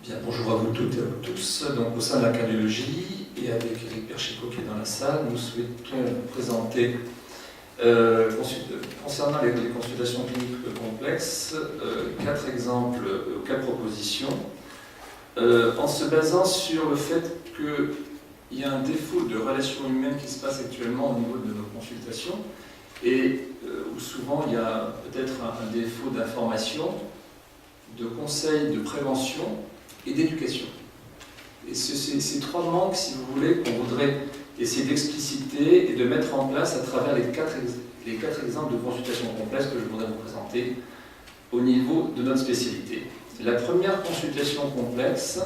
Bien, bonjour à vous toutes et à vous tous. Donc, au sein de la cardiologie et avec Eric Perchico qui est dans la salle, nous souhaitons vous présenter, concernant les consultations cliniques complexes, 4 exemples ou 4 propositions, en se basant sur le fait qu'il y a un défaut de relation humaine qui se passe actuellement au niveau de nos consultations et où souvent il y a peut-être un défaut d'information, de conseils, de prévention et d'éducation. Et ces 3 manques, si vous voulez, qu'on voudrait essayer d'expliciter et de mettre en place à travers les 4 exemples de consultations complexes que je voudrais vous présenter au niveau de notre spécialité. La première consultation complexe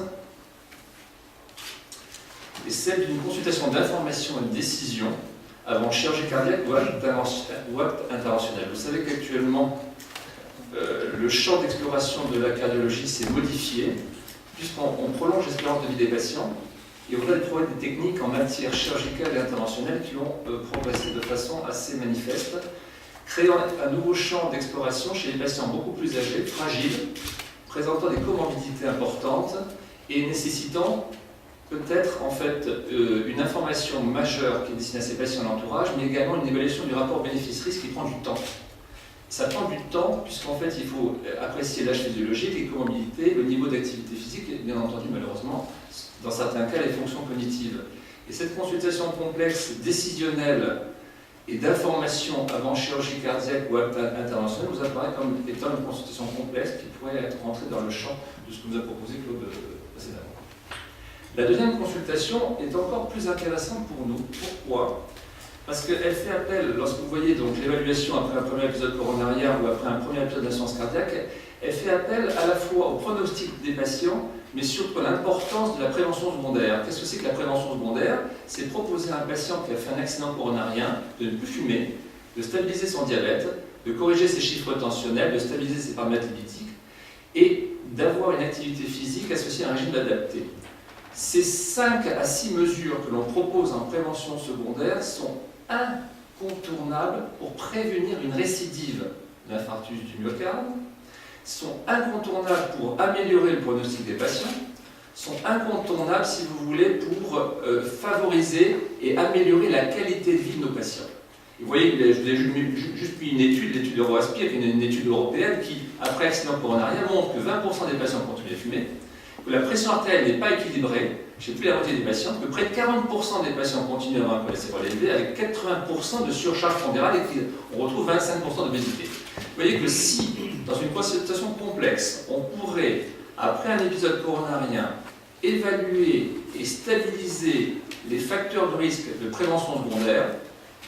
est celle d'une consultation d'information et de décision avant chirurgie cardiaque ou acte interventionnel. Vous savez qu'actuellement, le champ d'exploration de la cardiologie s'est modifié, puisqu'on prolonge l'espérance de vie des patients, et on a trouvé des techniques en matière chirurgicale et interventionnelle qui ont progressé de façon assez manifeste, créant un nouveau champ d'exploration chez les patients beaucoup plus âgés, fragiles, présentant des comorbidités importantes et nécessitant peut-être en fait une information majeure qui est destinée à ces patients et à l'entourage, mais également une évaluation du rapport bénéfice-risque qui prend du temps. Ça prend du temps, puisqu'en fait, il faut apprécier l'âge physiologique, les comorbidités, le niveau d'activité physique, et bien entendu, malheureusement, dans certains cas, les fonctions cognitives. Et cette consultation complexe, décisionnelle et d'information avant chirurgie cardiaque ou acte interventionnel nous apparaît comme étant une consultation complexe qui pourrait être rentrée dans le champ de ce que nous a proposé Claude précédemment. La deuxième consultation est encore plus intéressante pour nous. Pourquoi ? Parce qu'elle fait appel, lorsque vous voyez donc l'évaluation après un premier épisode coronarien ou après un premier épisode d'insuffisance cardiaque, elle fait appel à la fois au pronostic des patients, mais surtout à l'importance de la prévention secondaire. Qu'est-ce que c'est que la prévention secondaire? C'est proposer à un patient qui a fait un accident coronarien de ne plus fumer, de stabiliser son diabète, de corriger ses chiffres tensionnels, de stabiliser ses paramètres lipidiques et d'avoir une activité physique associée à un régime adapté. Ces 5 à 6 mesures que l'on propose en prévention secondaire sont incontournables pour prévenir une récidive d'infarctus du myocarde, sont incontournables pour améliorer le pronostic des patients, sont incontournables, si vous voulez, pour favoriser et améliorer la qualité de vie de nos patients. Et vous voyez, je vous ai juste mis une étude, l'étude EuroAspire, qui est une étude européenne qui, après accident coronarien, montre que 20% des patients continuent à fumer, que la pression artérielle n'est pas équilibrée chez plus de la moitié des patients, que près de 40% des patients continuent à avoir un cholestérol élevé, avec 80% de surcharge pondérale et qu'on retrouve 25% d'obésité. Vous voyez que si, dans une consultation complexe, on pourrait, après un épisode coronarien, évaluer et stabiliser les facteurs de risque de prévention secondaire,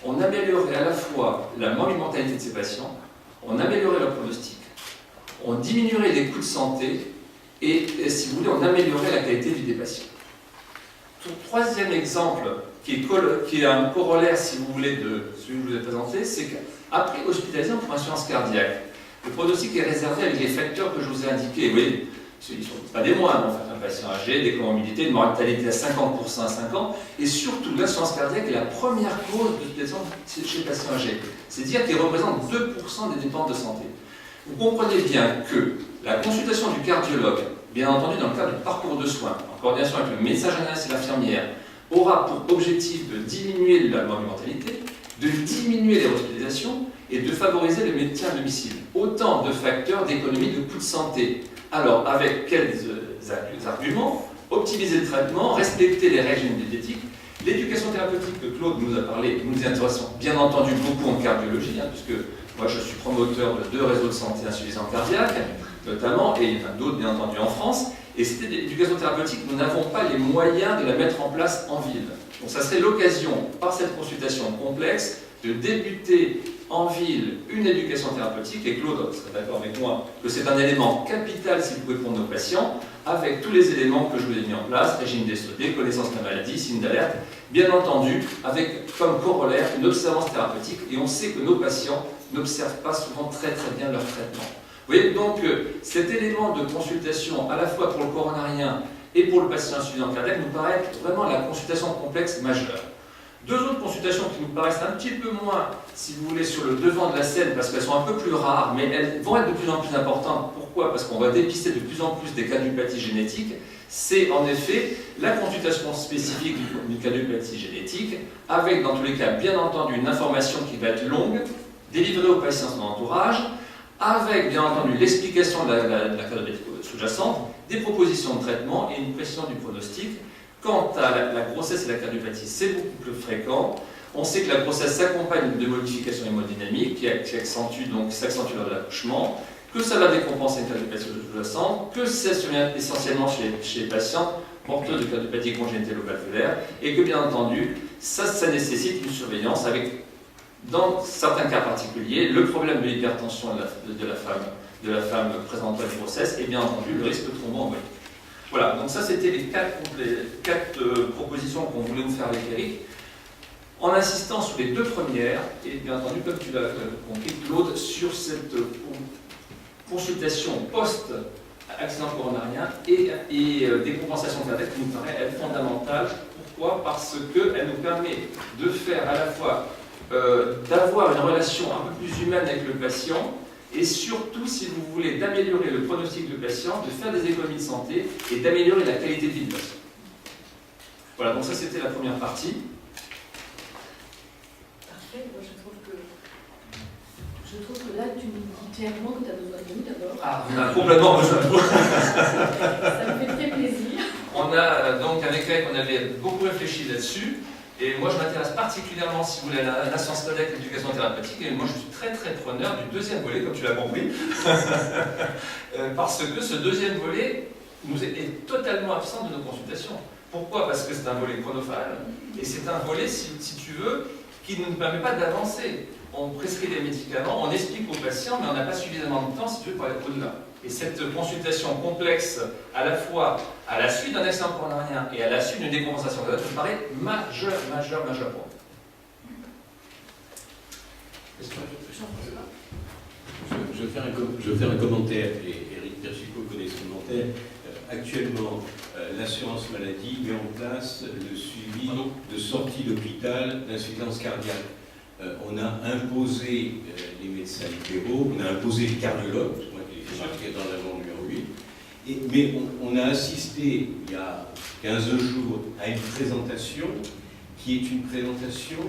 on améliorerait à la fois la morbidité de ces patients, on améliorerait leur pronostic, on diminuerait les coûts de santé, et si vous voulez, on améliorerait la qualité de vie des patients. Troisième exemple, qui est un corollaire, si vous voulez, de celui que je vous ai présenté, c'est qu'après hospitalisation pour insuffisance cardiaque, le pronostic est réservé avec les facteurs que je vous ai indiqués. Oui, ils ne sont pas des moindres, en fait, un patient âgé, des comorbidités, une mortalité à 50% à 5 ans, et surtout l'insuffisance cardiaque est la première cause d'hospitalisation chez les patients âgés. C'est-à-dire qu'il représente 2% des dépenses de santé. Vous comprenez bien que la consultation du cardiologue, bien entendu dans le cadre du parcours de soins, en coordination avec le médecin généraliste et l'infirmière, aura pour objectif de diminuer la morbidité, de diminuer les hospitalisations et de favoriser le maintien à domicile. Autant de facteurs d'économie de coûts de santé. Alors, avec quels arguments? Optimiser le traitement, respecter les règles diététiques, l'éducation thérapeutique que Claude nous a parlé, nous nous intéressons bien entendu beaucoup en cardiologie, puisque moi je suis promoteur de 2 réseaux de santé insuffisants cardiaques, notamment, et il y en a d'autres bien entendu en France, et c'était l'éducation thérapeutique, nous n'avons pas les moyens de la mettre en place en ville. Donc ça serait l'occasion, par cette consultation complexe, de débuter en ville une éducation thérapeutique, et Claude serait d'accord avec moi que c'est un élément capital si vous pouvez pour nos patients, avec tous les éléments que je vous ai mis en place, régime des SOD, connaissance de la maladie, signe d'alerte, bien entendu, avec comme corollaire une observance thérapeutique, et on sait que nos patients n'observent pas souvent très bien leur traitement. Vous voyez donc cet élément de consultation, à la fois pour le coronarien et pour le patient insuffisant cardiaque, nous paraît vraiment la consultation complexe majeure. Deux autres consultations qui nous paraissent un petit peu moins, si vous voulez, sur le devant de la scène, parce qu'elles sont un peu plus rares, mais elles vont être de plus en plus importantes. Pourquoi? Parce qu'on va dépister de plus en plus des cardiopathie génétique. C'est en effet la consultation spécifique d'une cardiopathie génétique, avec dans tous les cas, bien entendu, une information qui va être longue, délivrée aux patients de son entourage, avec bien entendu l'explication de la cardiopathie sous-jacente, des propositions de traitement et une précision du pronostic. Quant à la grossesse et la cardiopathie, c'est beaucoup plus fréquent. On sait que la grossesse s'accompagne de modifications hémodynamiques qui s'accentuent lors de l'accouchement, que ça va décompenser une cardiopathie sous-jacente, que ça survient essentiellement chez les patients porteurs de cardiopathie congénitale ou valvulaire, et que bien entendu, ça nécessite une surveillance avec, dans certains cas particuliers, le problème de l'hypertension de la femme présentant une grossesse et bien entendu le risque de thromboembolique. Voilà, donc ça c'était les quatre propositions qu'on voulait vous faire avec Eric, en insistant sur les deux premières, et bien entendu, comme tu l'as compris, Claude, sur cette consultation post-accident coronarien et des compensations cardiaques qui nous paraît être fondamentale. Pourquoi? Parce qu'elle nous permet de faire à la fois, d'avoir une relation un peu plus humaine avec le patient, et surtout, si vous voulez, d'améliorer le pronostic du patient, de faire des économies de santé et d'améliorer la qualité de vie du patient. Voilà, donc ça c'était la première partie. Parfait, moi je trouve que là tu nous dis clairement que tu as besoin de nous d'abord. Ah, on a complètement besoin de vous. Ça me fait très plaisir. On a donc avec Eric, on avait beaucoup réfléchi là-dessus. Et moi, je m'intéresse particulièrement, si vous voulez, à la science cardiaque et l'éducation thérapeutique. Et moi, je suis très, très preneur du deuxième volet, comme tu l'as compris. Parce que ce deuxième volet est totalement absent de nos consultations. Pourquoi? Parce que c'est un volet chronophage. Et c'est un volet, si tu veux, qui ne nous permet pas d'avancer. On prescrit des médicaments, on explique aux patients, mais on n'a pas suffisamment de temps, si tu veux, pour aller au-delà. Et cette consultation complexe, à la fois à la suite d'un accident coronarien et à la suite d'une décompensation cardiaque, me paraît majeure pour nous. Je vais faire un commentaire, et Eric Perchico connaît ce commentaire. Actuellement, l'assurance maladie met en place le suivi de sortie d'hôpital d'insuffisance cardiaque. On a imposé les médecins libéraux, on a imposé les cardiologues, moi qui l'ai fait marquer dans l'amendement numéro 8, mais on a assisté il y a 15 jours à une présentation qui est une présentation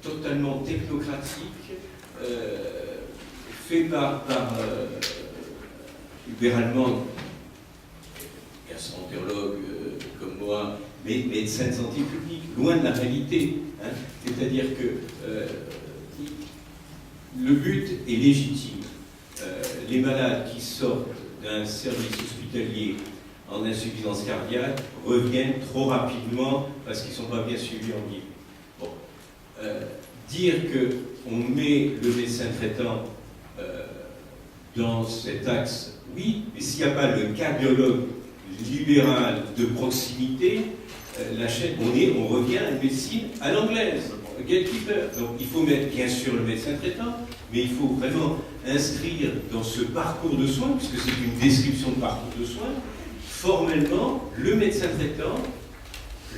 totalement technocratique, faite par Hubert Allemand, gastroentérologue comme moi, mais médecin de santé publique, loin de la réalité. Hein. C'est-à-dire que le but est légitime. Les malades qui sortent d'un service hospitalier en insuffisance cardiaque reviennent trop rapidement parce qu'ils ne sont pas bien suivis en ville. Bon. Dire qu'on met le médecin traitant dans cet axe, oui, mais s'il n'y a pas le cardiologue libéral de proximité, la chaîne, on revient à une médecine à l'anglaise, gatekeeper. Donc il faut mettre bien sûr le médecin traitant, mais il faut vraiment inscrire dans ce parcours de soins, puisque c'est une description de parcours de soins, formellement le médecin traitant,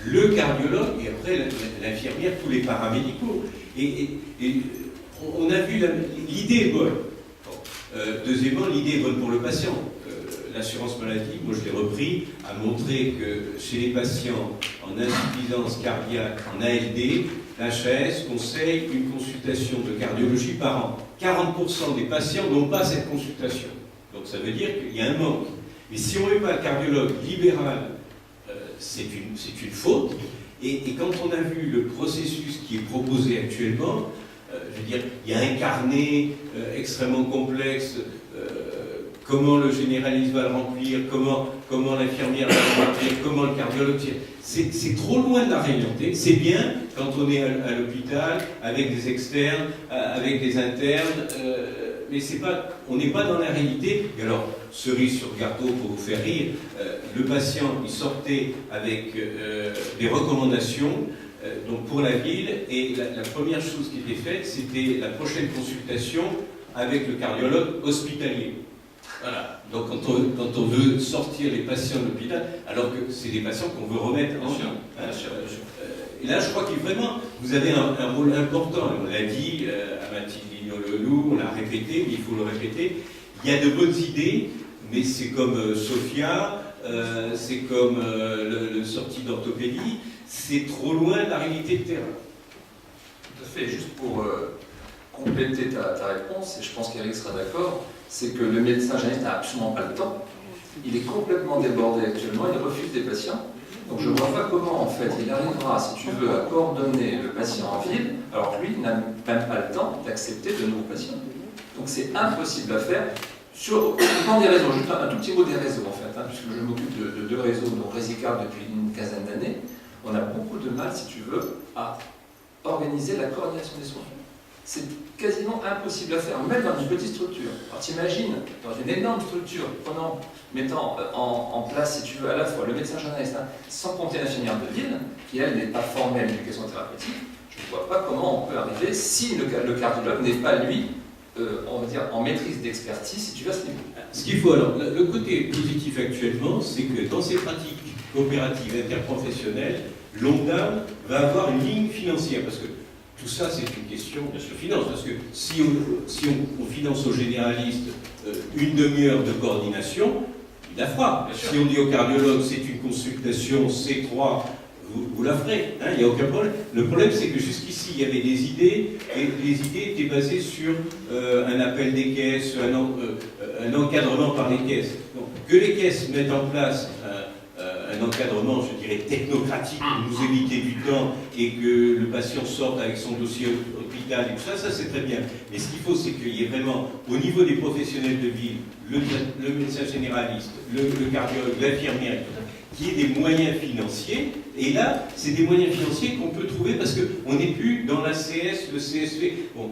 le cardiologue et après l'infirmière, tous les paramédicaux. Et on a vu l'idée est bonne. Deuxièmement, l'idée est bonne pour le patient. L'assurance maladie, moi je l'ai repris, a montré que chez les patients en insuffisance cardiaque, en ALD, l'HAS conseille une consultation de cardiologie par an. 40% des patients n'ont pas cette consultation. Donc ça veut dire qu'il y a un manque. Mais si on ne met pas le cardiologue libéral, c'est une faute. Et quand on a vu le processus qui est proposé actuellement, je veux dire, il y a un carnet extrêmement complexe. Comment le généraliste va le remplir, comment l'infirmière va le remplir, comment le cardiologue... C'est trop loin de la réalité. C'est bien quand on est à l'hôpital, avec des externes, avec des internes, mais on n'est pas dans la réalité. Et alors, cerise sur le gâteau pour vous faire rire, le patient, il sortait avec des recommandations donc pour la ville, et la première chose qui était faite, c'était la prochaine consultation avec le cardiologue hospitalier. Voilà. Donc quand on veut sortir les patients de l'hôpital, alors que c'est des patients qu'on veut remettre en vie. Et là, je crois que vraiment, vous avez un rôle important. On l'a dit à Mathilde Lignon-Leloup, on l'a répété, mais il faut le répéter. Il y a de bonnes idées, mais c'est comme Sophia, c'est comme le sortie d'orthopédie, c'est trop loin de la réalité de terrain. Tout à fait. Juste pour compléter ta réponse, et je pense qu'Eric sera d'accord, c'est que le médecin généraliste n'a absolument pas le temps. Il est complètement débordé actuellement, il refuse des patients. Donc je ne vois pas comment, en fait, il arrivera, si tu veux, à coordonner le patient en ville, alors que lui n'a même pas le temps d'accepter de nouveaux patients. Donc c'est impossible à faire. Sur le plan des réseaux, juste un tout petit mot des réseaux, en fait, puisque je m'occupe de deux réseaux, donc Résicard depuis une quinzaine d'années, on a beaucoup de mal, si tu veux, à organiser la coordination des soins. C'est quasiment impossible à faire, même dans une petite structure. Alors t'imagines, dans une énorme structure, mettant en place, si tu veux, à la fois le médecin généraliste, sans compter l'infirmière de ville, qui elle n'est pas formée à l'éducation thérapeutique, je ne vois pas comment on peut arriver si le cardiologue n'est pas, lui, on va dire, en maîtrise d'expertise, si tu veux, à ce niveau. Ce qu'il faut, alors, le côté positif actuellement, c'est que dans ces pratiques coopératives interprofessionnelles, l'ONDAM va avoir une ligne financière, parce que tout ça, c'est une question de finance, parce que si on finance aux généralistes une demi-heure de coordination, il la fera. Si on dit au cardiologue, c'est une consultation C3, vous la ferez, il n'y a aucun problème. Le problème, c'est que jusqu'ici, il y avait des idées, et les idées étaient basées sur un appel des caisses, un encadrement par les caisses. Donc, que les caisses mettent en place un encadrement, je dirais, technocratique pour nous éviter du temps et que le patient sorte avec son dossier hôpital et tout ça, ça c'est très bien. Mais ce qu'il faut, c'est qu'il y ait vraiment, au niveau des professionnels de ville, le médecin généraliste, le cardiologue, l'infirmière, qu'il y ait des moyens financiers. Et là, c'est des moyens financiers qu'on peut trouver parce qu'on n'est plus dans l'ACS, le CSV. Bon,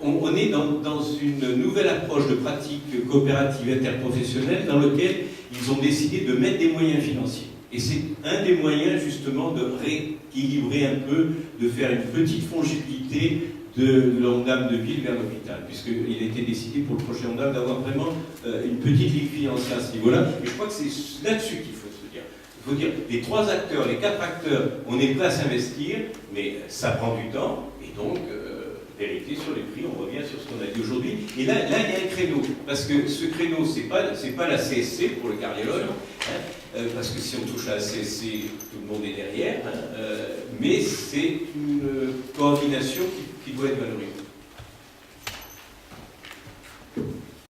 on est dans une nouvelle approche de pratique coopérative interprofessionnelle dans laquelle ils ont décidé de mettre des moyens financiers. Et c'est un des moyens justement de rééquilibrer un peu, de faire une petite fongibilité de l'ONDAM de ville vers l'hôpital, puisqu'il a été décidé pour le prochain ONDAM d'avoir vraiment une petite ligne financière à ce niveau-là. Et je crois que c'est là-dessus qu'il faut se dire. Il faut dire, les 3 acteurs, les 4 acteurs, on est prêt à s'investir, mais ça prend du temps, et donc... vérité sur les prix, on revient sur ce qu'on a dit aujourd'hui. Et là, il y a un créneau, parce que ce créneau, c'est pas la CSC pour le cardiologue, parce que si on touche à la CSC, tout le monde est derrière, mais c'est une coordination qui doit être valorisée.